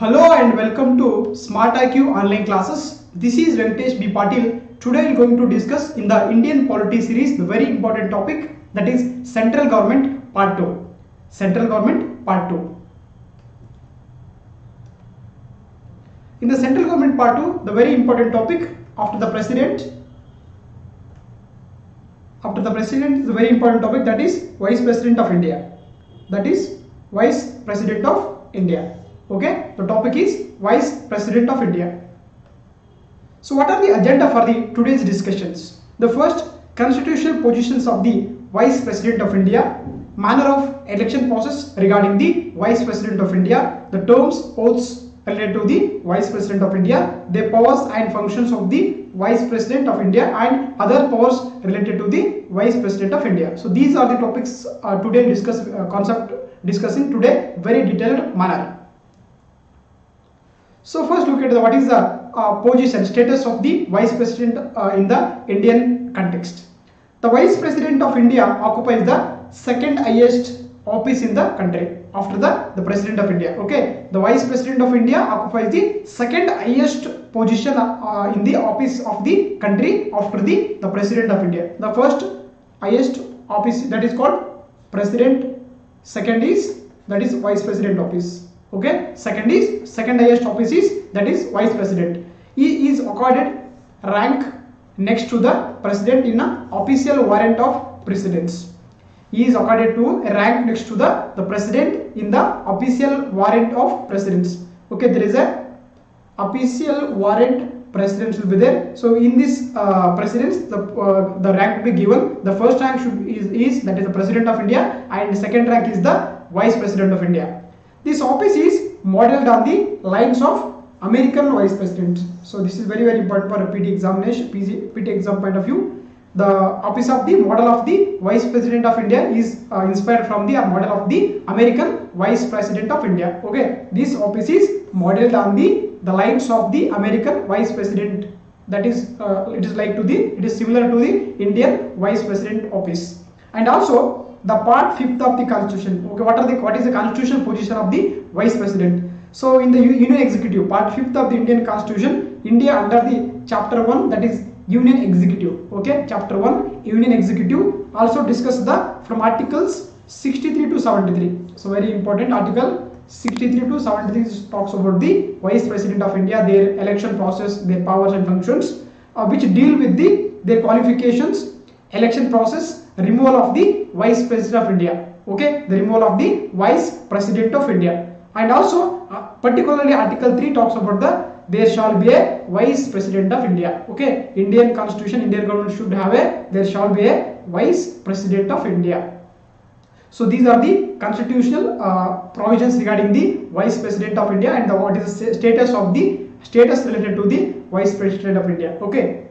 Hello and welcome to Smart IQ online classes. This is Venkatesh B. Patil. Today we are going to discuss in the Indian polity series the very important topic, that is Central Government Part 2. Central Government Part 2. In the Central Government Part 2, the very important topic after the President is the very important topic, that is Vice President of India. That is Vice President of India. Okay, the topic is Vice President of India. So what are the agenda for the today's discussions? The first, constitutional positions of the Vice President of India, manner of election process regarding the Vice President of India, the terms, oaths related to the Vice President of India, the powers and functions of the Vice President of India and other powers related to the Vice President of India. So these are the topics today discussing today very detailed manner. So first look at what is the position, status of the Vice President in the Indian context. The Vice President of India occupies the second highest office in the country after the President of India. Okay, the Vice President of India occupies the second highest position in the office of the country after the President of India. The first highest office, that is called President, second is that is Vice President office. Okay, second highest office is that is Vice President. He is accorded rank next to the President in an official warrant of precedence. He is accorded to a rank next to the President in the official warrant of precedence. Okay, there is a official warrant precedence will be there. So in this precedence, the rank will be given. The first rank is that is the President of India, and the second rank is the Vice President of India. This office is modeled on the lines of American Vice President. So this is very important for a PT examination, PT exam point of view. The office of the model of the Vice President of India is inspired from the model of the American Vice President of India. Okay, this office is modeled on the lines of the American Vice President. That is, it is similar to the Indian Vice President office. And also the part 5th of the Constitution. Okay, what is the constitutional position of the Vice President? So in the Union Executive, part 5th of the Indian Constitution, India under the chapter 1, that is Union Executive. Okay, chapter 1 Union Executive also discuss from articles 63 to 73. So very important, article 63 to 73 talks about the Vice President of India, their election process, their powers and functions, which deal with their qualifications, election process, removal of the Vice President of India. Okay, the removal of the Vice President of India. And also particularly article 3 talks about there shall be a Vice President of India. Okay, Indian Constitution, Indian government should have there shall be a Vice President of India. So these are the constitutional provisions regarding the Vice President of India and what is the status related to the Vice President of India. Okay.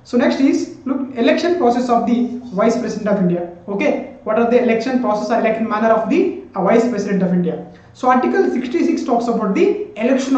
So next is look election process of the Vice President of India. Okay, what are the election process or election manner of the Vice President of India? So article 66 talks about the election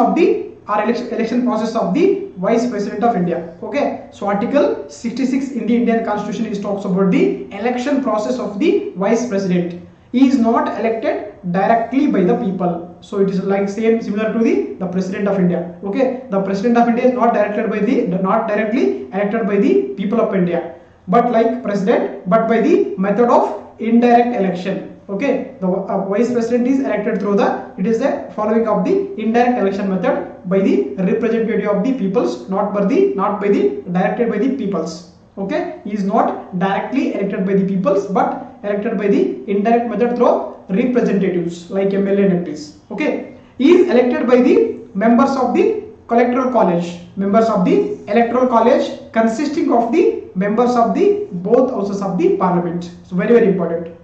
process of the Vice President of India. Okay, so article 66 in the Indian Constitution is talks about the election process of the Vice President. He is not elected directly by the people. So it is like similar to the President of India. Okay, the President of India is not directly elected by the people of India, but like President, but by the method of indirect election. Okay, the Vice President is elected through it is the following of the indirect election method by the representative of the peoples, not directed by the peoples. Okay, he is not directly elected by the peoples, but elected by the indirect method through representatives like MLA and MPs. Okay, he is elected by the members of the electoral college. Members of the electoral college consisting of the members of the both houses of the parliament. So very important.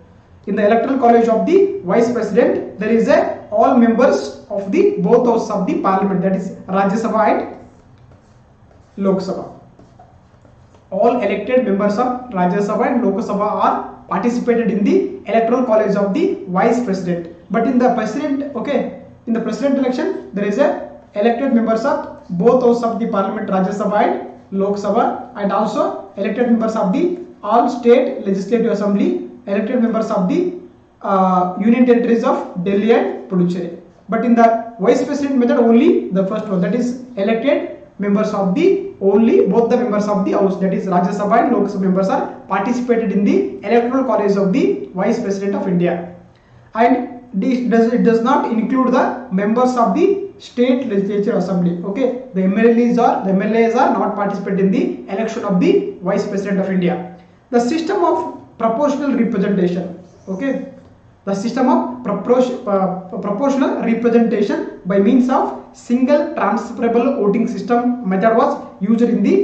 In the electoral college of the Vice President, there is all members of the both houses of the parliament, that is Rajya Sabha and Lok Sabha. All elected members of Rajya Sabha and Lok Sabha are participated in the electoral college of the Vice President. But in the President, okay, in the President election, there is elected members of both houses of the parliament, Rajya Sabha and Lok Sabha, and also elected members of the all state legislative assembly, elected members of the Union territories of Delhi and Puducherry. But in the vice president method, only the first one, that is elected members of the, only both the members of the house, that is Rajya Sabha and Lok Sabha members are participated in the electoral college of the vice president of India. And it does not include the members of the state legislature assembly. Okay, the MLAs are not participated in the election of the vice president of India. The system of proportional representation. Okay, the system of proportional representation by means of single transferable voting system method was used in the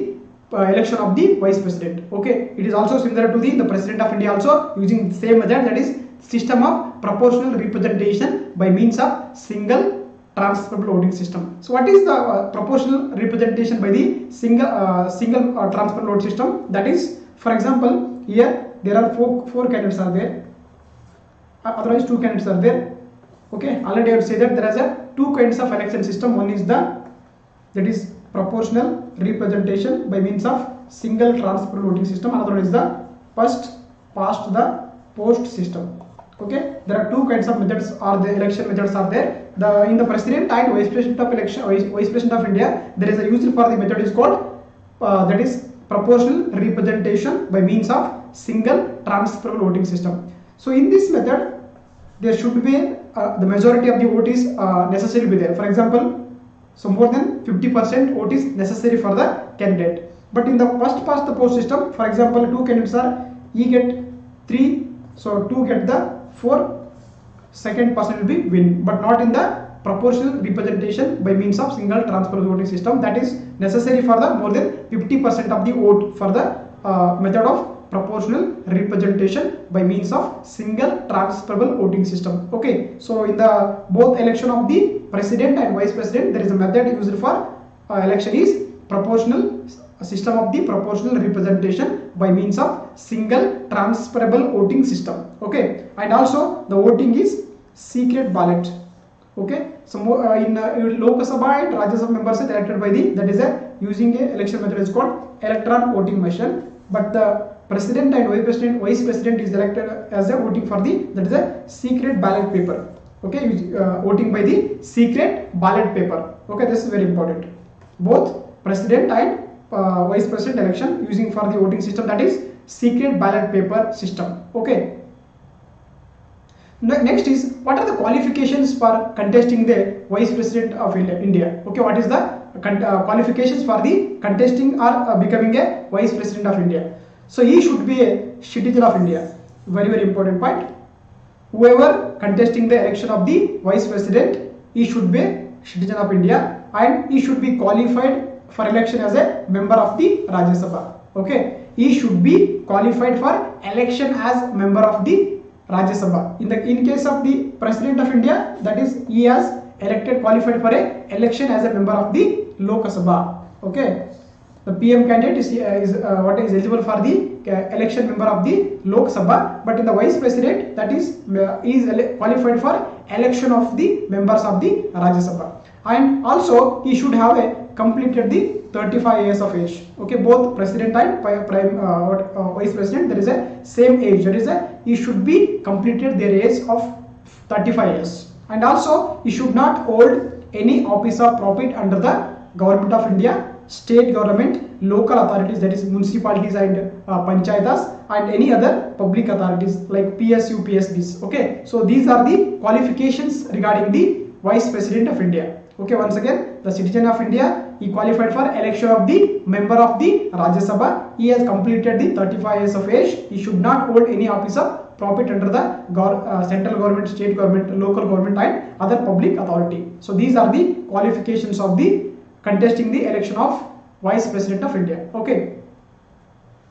election of the vice president. Okay, it is also similar to the president of India, also using the same method, that is system of proportional representation by means of single transferable voting system. So what is the proportional representation by the single transferable vote system? That is, for example, here there are four candidates are there, otherwise two candidates are there. Okay, already I would say that there is a two kinds of election system. One is that is proportional representation by means of single transferable voting system. Another one is the first past the post system. Okay, there are two kinds of methods, or the election methods are there. In the president and vice president of vice president of India, there is a used for the method is called that is proportional representation by means of single transferable voting system. So in this method, there should be the majority of the vote is necessary to be there. For example, so more than 50% vote is necessary for the candidate. But in the first past the post system, for example, two candidates are, E get 3, so 2 get the 4, second person will be win. But not in the proportional representation by means of single transferable voting system, that is necessary for the more than 50% of the vote for the method of proportional representation by means of single transferable voting system. Okay, so in the both election of the president and vice president, there is a method used for election is proportional system of the proportional representation by means of single transferable voting system. Okay, and also the voting is secret ballot. Okay, so in Lok Sabha and Rajya Sabha members are elected by the, that is a using a election method is called electron voting machine. But the president and vice president is elected as a voting for the, that is a secret ballot paper. Okay, voting by the secret ballot paper. Okay, this is very important. Both president and vice president election using for the voting system, that is secret ballot paper system. Okay. Next is, what are the qualifications for contesting the vice president of India? Okay, what is the qualifications for the contesting or becoming a vice president of India? So he should be a citizen of India. Very important point. Whoever contesting the election of the vice president, he should be a citizen of India, and he should be qualified for election as a member of the Rajya Sabha. Okay, he should be qualified for election as member of the Rajya Sabha. In case of the president of India, that is he has elected qualified for a election as a member of the Lok Sabha. Okay, the PM candidate is eligible for the election member of the Lok Sabha, but in the vice president, that is qualified for election of the members of the Rajya Sabha, and also he should have completed the 35 years of age. Okay, both president and vice president, there is a same age, that is he should be completed their age of 35 years, and also he should not hold any office of profit under the government of India, state government, local authorities, that is municipalities and panchayatas, and any other public authorities like PSU, PSBs. Okay, so these are the qualifications regarding the vice president of India. Okay, once again, the citizen of India, he qualified for election of the member of the Rajya Sabha. He has completed the 35 years of age. He should not hold any office of profit under the central government, state government, local government, and other public authority. So these are the qualifications of the contesting the election of vice president of India. Okay.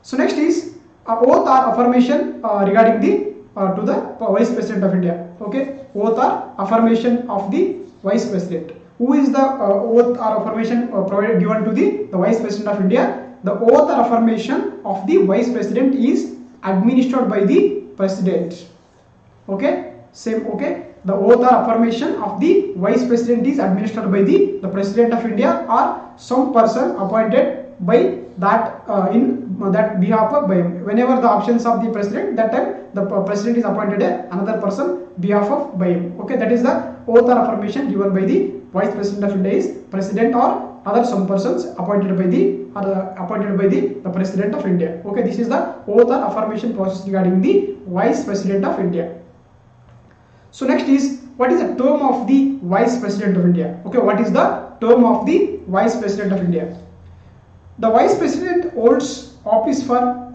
So next is oath or affirmation regarding the to the vice president of India. Okay, oath or affirmation of the vice president. Who is the oath or affirmation provided given to the vice president of India? The oath or affirmation of the vice president is administered by the president. Okay, same. Okay, the oath or affirmation of the vice president is administered by the president of India or some person appointed by that in that behalf of by him. Whenever the options of the president, that time the president is appointed another person behalf of by him. Okay, that is the oath or affirmation given by the Vice President of India is president or other some persons appointed by the the President of India. Okay, this is the oath or affirmation process regarding the Vice President of India. So next is, what is the term of the Vice President of India? Okay, what is the term of the Vice President of India? The Vice President holds office for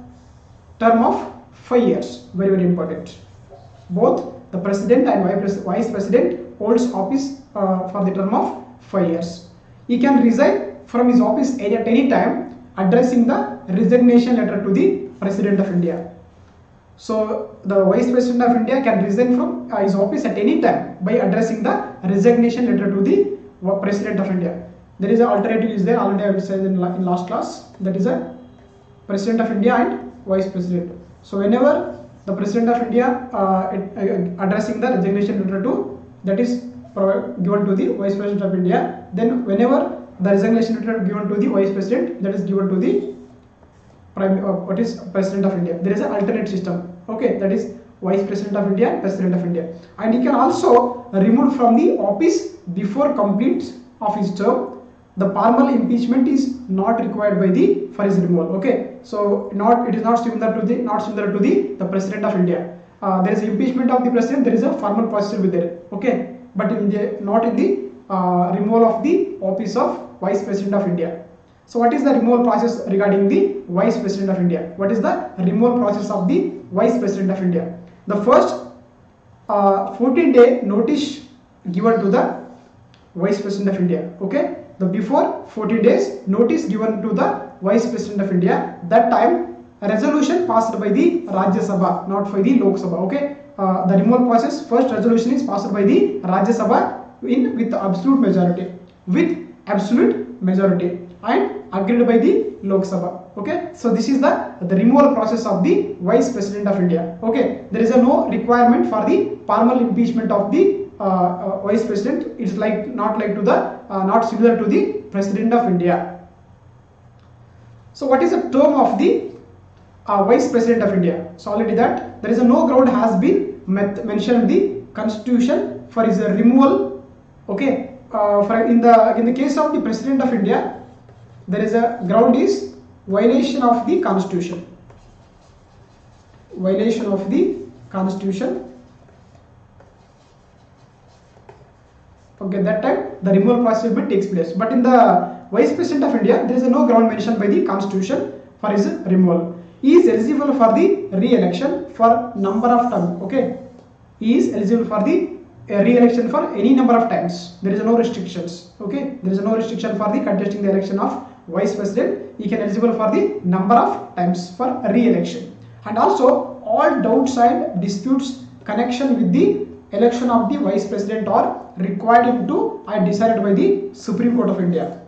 term of 5 years. Very, very important. Both the President and Vice President holds office for the term of 5 years. He can resign from his office at any time, addressing the resignation letter to the President of India. So the Vice President of India can resign from his office at any time by addressing the resignation letter to the President of India. There is an alternative is there, already I have said in last class, that is a President of India and Vice President. So whenever the President of India addressing the resignation letter to, that is given to the Vice President of India, then whenever the resignation letter given to the Vice President, that is given to the President of India. There is an alternate system. Okay, that is Vice President of India and President of India. And he can also remove from the office before complete of his term. The formal impeachment is not required by the for his removal. Okay, so it is not similar to the President of India. There is impeachment of the president. There is a formal procedure with there. Okay, but not in the removal of the office of Vice President of India. So what is the removal process regarding the Vice President of India? What is the removal process of the Vice President of India? The first 14-day notice given to the Vice President of India. Okay, the before 14 days notice given to the Vice President of India. That time a resolution passed by the Rajya Sabha, not by the Lok Sabha. Okay, the removal process, first resolution is passed by the Rajya Sabha with absolute majority and agreed by the Lok Sabha. Okay, so this is the removal process of the Vice President of India. Okay, there is no requirement for the formal impeachment of the Vice President. It's not similar to the President of India. So what is the term of the Vice President of India? So already that there is no ground has been mentioned in the Constitution for his removal. Okay, in the case of the President of India, there is a ground is violation of the Constitution. Violation of the Constitution. Okay, that time the removal process takes place. But in the Vice President of India, there is no ground mentioned by the Constitution for his removal. He is eligible for the re-election for number of terms. Okay, he is eligible for the re-election for any number of times. There is no restrictions. Okay, there is no restriction for the contesting the election of Vice President. He can eligible for the number of times for re-election. And also all doubts and disputes connection with the election of the Vice President are required into and decided by the Supreme Court of India.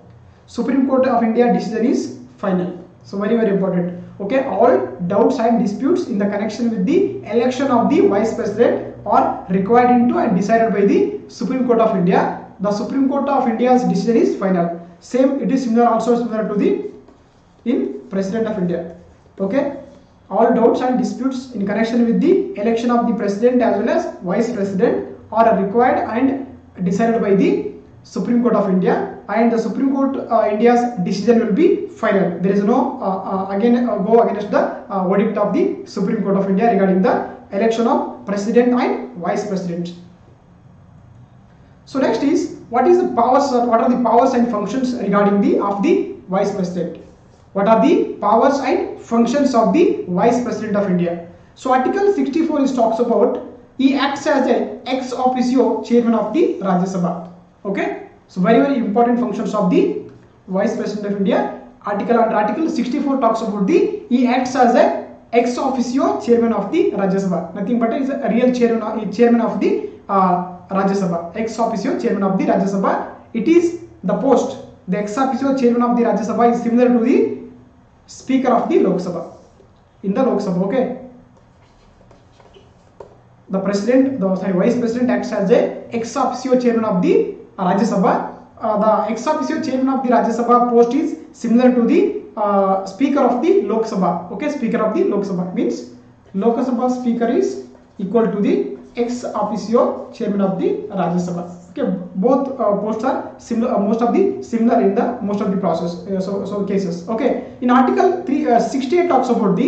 Supreme Court of India decision is final. So very, very important. Okay, all doubts and disputes in the connection with the election of the Vice President are required into and decided by the Supreme Court of India. The Supreme Court of India's decision is final. Same, it is similar to the President of India. Okay, all doubts and disputes in connection with the election of the President as well as Vice President are required and decided by the Supreme Court of India, and the Supreme Court India's decision will be final. There is no go against the verdict of the Supreme Court of India regarding the election of President and Vice President. So next is, what are the powers and functions regarding the Vice President? What are the powers and functions of the Vice President of India? So Article 64 talks about he acts as a ex officio chairman of the Rajya Sabha. Okay, so very, very important functions of the Vice President of India. Article 64 talks about he acts as a ex officio chairman of the Rajya Sabha. Nothing but is a real chairman of the Rajya Sabha. Ex officio chairman of the Rajya Sabha. It is the post. The ex officio chairman of the Rajya Sabha is similar to the Speaker of the Lok Sabha. In the Lok Sabha, okay. The Vice President acts as a ex officio chairman of the Rajya Sabha. The ex officio chairman of the Rajya Sabha post is similar to the Speaker of the Lok Sabha. Okay, Speaker of the Lok Sabha means Lok Sabha Speaker is equal to the ex officio Chairman of the Rajya Sabha. Okay, both posts are similar, most of the process, so cases. Okay, in Article 68 talks about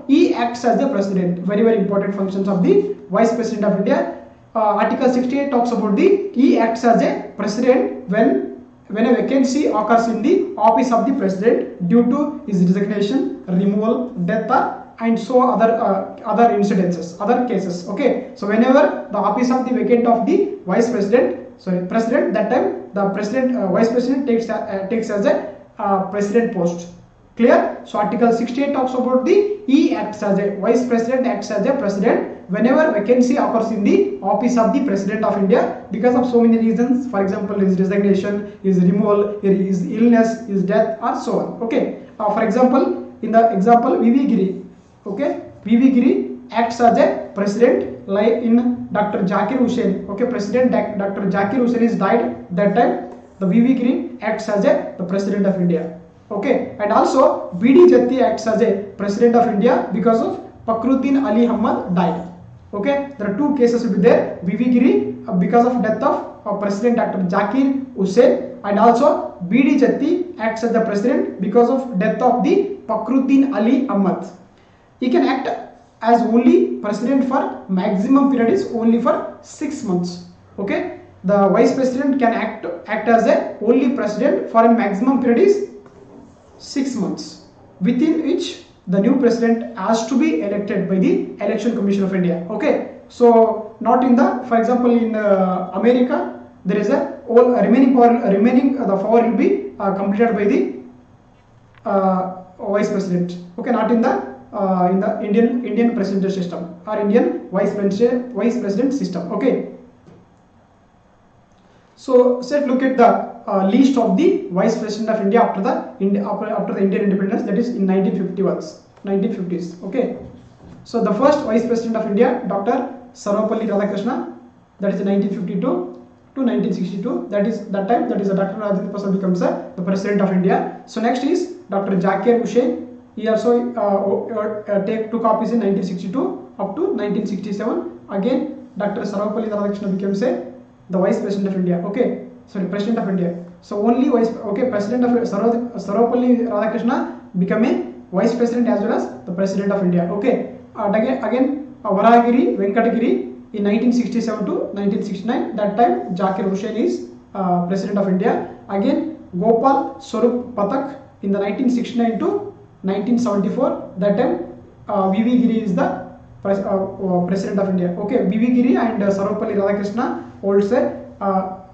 he acts as the president. Very very important functions of the Vice President of India. Article 68 talks about he acts as a president when a vacancy occurs in the office of the president due to his resignation, removal, death, and so other incidences, other cases. Okay, so whenever the office of the vacant of the president, that time the vice president takes as a president post. Clear? So Article 68 talks about he acts as a vice president, acts as a president whenever vacancy occurs in the office of the president of India because of so many reasons. For example, his resignation, his removal, his illness, his death, or so on. Okay. For example, in the example VV Giri, okay, VV Giri acts as a president like in Dr. Zakir Hussain. Okay, President Dr. Zakir Hussain is died that time. The VV Giri acts as the president of India. Okay, and also BD Jatti acts as a president of India because of Fakhruddin Ali Ahmad died. Okay, there are two cases will be there. VV Giri because of death of President Dr. Zakir Hussain, and also BD Jatti acts as the president because of death of the Fakhruddin Ali Ahmad. He can act as only president for maximum period is only for 6 months. Okay, the vice president can act as a only president for a maximum period is 6 months, within which the new president has to be elected by the Election Commission of India. Okay, so not in the, for example, in America there is a all remaining the power will be completed by the vice president. Okay, not in the Indian presidential system or Indian vice president system. Okay, so let's look at the list of the Vice President of India after the Indian independence, that is in 1950s. Okay, so the first Vice President of India, Dr. Sarvapalli Radhakrishna, that is 1952 to 1962. That is Dr. Rajendra Prasad becomes the President of India. So next is Dr. Zakir Hussain. He also took office in 1962 up to 1967. Again, Dr. Sarvapalli Radhakrishna becomes the Vice President of India. Okay, sorry, President of India. So only President of Sarvapalli Radhakrishna become a Vice President as well as the President of India. Okay, again Varagiri Venkatagiri in 1967 to 1969. That time Zakir Hussain is President of India. Again Gopal Swarup Pathak in the 1969 to 1974. That time VV Giri is the President of India. Okay, VV Giri and Sarvapalli Radhakrishna holds a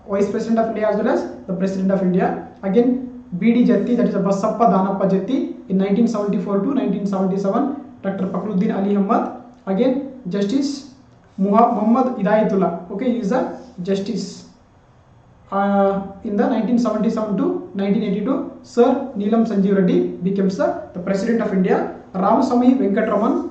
Vice President of India as well as the President of India. Again BD Jatti, that is a Bassappa Danappa Jatti in 1974 to 1977. Dr. Fakhruddin Ali Ahmad. Again Justice Muhammad Hidayatullah. Okay, he is a justice. In the 1977 to 1982, Sir Neelam Sanjeev Reddy becomes the President of India. Ramasamy Venkatraman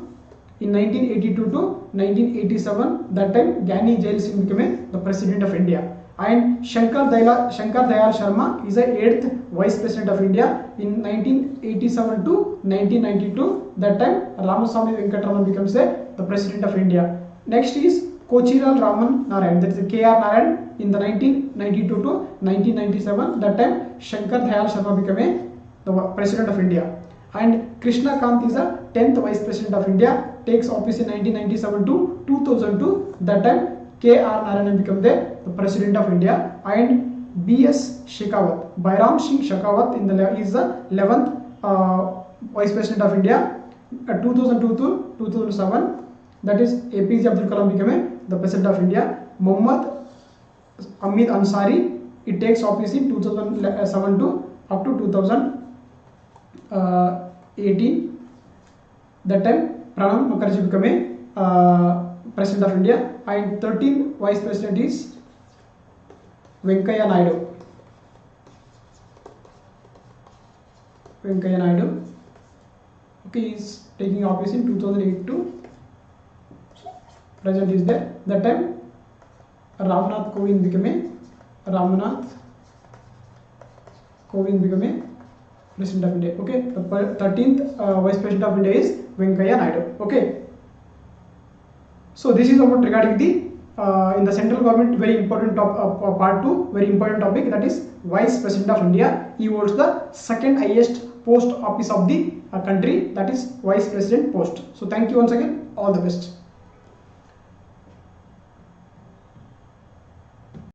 in 1982 to 1987. That time Gyani Jail Singh became the President of India. And Shankar Dayal Sharma is the 8th Vice President of India in 1987 to 1992. That time Ramasamy Venkatraman becomes the President of India. Next is Kochiral Raman Narayan, that is KR Narayan in the 1992 to 1997. That time Shankar Dayal Sharma became the President of India. And Krishna Kant is the 10th Vice President of India, takes office in 1997 to 2002. That time KR Narayan became the President of India. And BS Shekhawat, Bairam Singh Shekhawat is the 11th Vice President of India, 2002 to 2007. That is APJ Abdul Kalam became the President of India. Muhammad Hamid Ansari, it takes office in 2007 to up to 2018. That time Pranab Mukherjee became President of India. And 13th Vice President is Venkaiah Naidu. Okay, he is taking office in 2008 to present is there. That time Ramnath Kovind became Kovind become a President of India. Okay, the 13th Vice President of India is Venkaiah Naidu. Okay, so this is about regarding the in the central government very important part 2, very important topic, that is Vice President of India. He holds the second highest post office of the country, that is Vice President post. So thank you once again, all the best.